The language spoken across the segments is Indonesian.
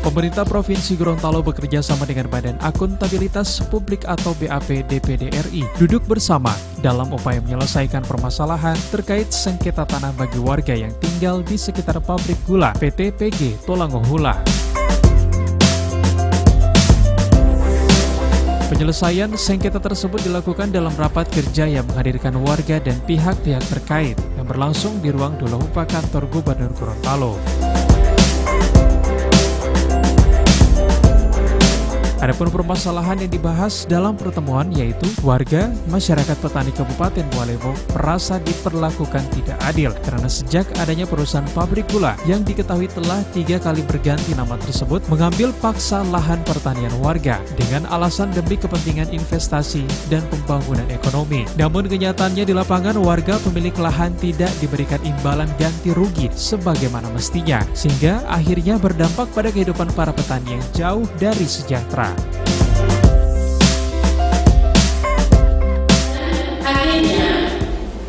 Pemerintah Provinsi Gorontalo bekerja sama dengan Badan Akuntabilitas Publik atau BAP DPD RI duduk bersama dalam upaya menyelesaikan permasalahan terkait sengketa tanah bagi warga yang tinggal di sekitar pabrik gula PT PG Tolangohula. Penyelesaian sengketa tersebut dilakukan dalam rapat kerja yang menghadirkan warga dan pihak-pihak terkait yang berlangsung di ruang Dolahupa kantor Gubernur Gorontalo. Adapun permasalahan yang dibahas dalam pertemuan yaitu warga masyarakat petani Kabupaten Bualemo merasa diperlakukan tidak adil karena sejak adanya perusahaan pabrik gula yang diketahui telah 3 kali berganti nama tersebut mengambil paksa lahan pertanian warga dengan alasan demi kepentingan investasi dan pembangunan ekonomi. Namun kenyataannya di lapangan warga pemilik lahan tidak diberikan imbalan ganti rugi sebagaimana mestinya sehingga akhirnya berdampak pada kehidupan para petani yang jauh dari sejahtera. Akhirnya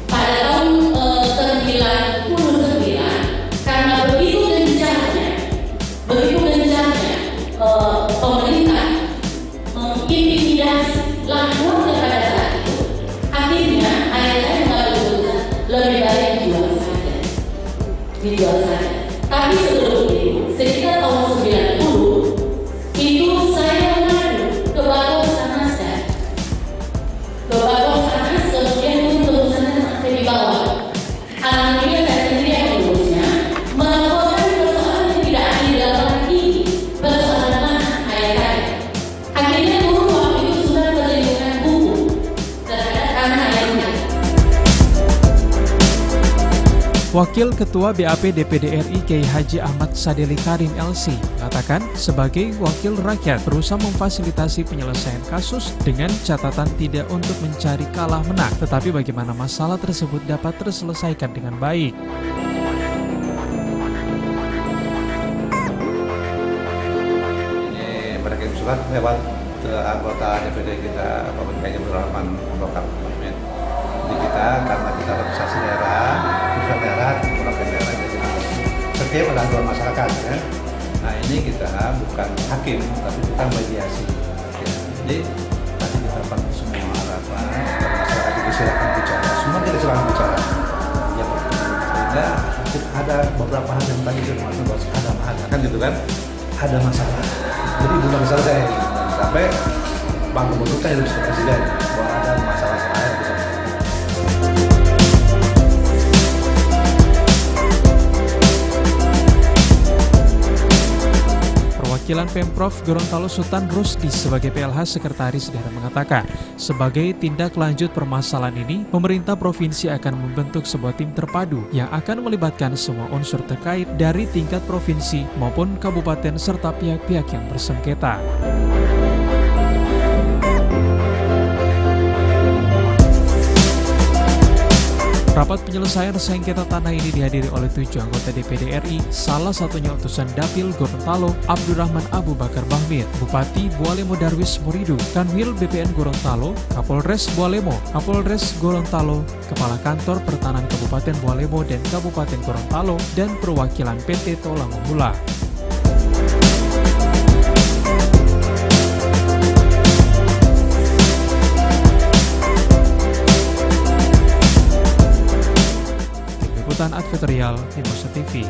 pada tahun 99 karena begitu gencarnya pemerintah mengintimidasi lahan kepada saat itu, akhirnya ayah mengambil keputusan lebih baik dijual saja. Tapi sebelum itu, sekitar tahun 90 itu saya mengadu ke Bapak Sanas, kemudian itu keputusannya sampai di bawah. Alhamdulillah saya sendiri yang mengurusnya, melaporkan persoalan yang tidak dilakukan lagi, persoalan tanah ayah saya. Akhirnya turun waktu itu sudah perlindungan hukum terhadap tanah ayah saya. Wakil Ketua BAP DPD RI Kiai Haji Ahmad Sadeli Karim LC mengatakan sebagai wakil rakyat berusaha memfasilitasi penyelesaian kasus dengan catatan tidak untuk mencari kalah menang, tetapi bagaimana masalah tersebut dapat terselesaikan dengan baik. Ini mereka surat lewat anggota DPD kita, Bapak Kiai Abdurrahman Abubakar Mahmud. Jadi kita karena kita representasi daerah, pusat daerah, provinsi daerah, jadi setiap ada dua masyarakat ya. Nah ini kita bukan hakim, tapi kita mediasi. Ya. Jadi tadi kita panggil semua masyarakat itu silakan bicara, semua kita silakan bicara. Ya, sehingga ada beberapa hal yang tadi kita bahas ada kan gitu kan, ada masalah. Jadi belum selesai sampai Bang Gubernur tanya ke Presiden bahwa ada masalah yang bisa. Perwakilan Pemprov Gorontalo Sultan Rusdi sebagai PLH Sekretaris Daerah mengatakan, sebagai tindak lanjut permasalahan ini, pemerintah provinsi akan membentuk sebuah tim terpadu yang akan melibatkan semua unsur terkait dari tingkat provinsi maupun kabupaten serta pihak-pihak yang bersengketa. Rapat penyelesaian sengketa tanah ini dihadiri oleh 7 anggota DPD RI, salah satunya utusan Dapil Gorontalo Abdurrahman Abu Bakar Bahmid, Bupati Bualemo Darwis Muridu, Kanwil BPN Gorontalo, Kapolres Bualemo, Kapolres Gorontalo, Kepala Kantor Pertahanan Kabupaten Bualemo dan Kabupaten Gorontalo, dan perwakilan PT Tolangohula. Advertorial Mimosa TV.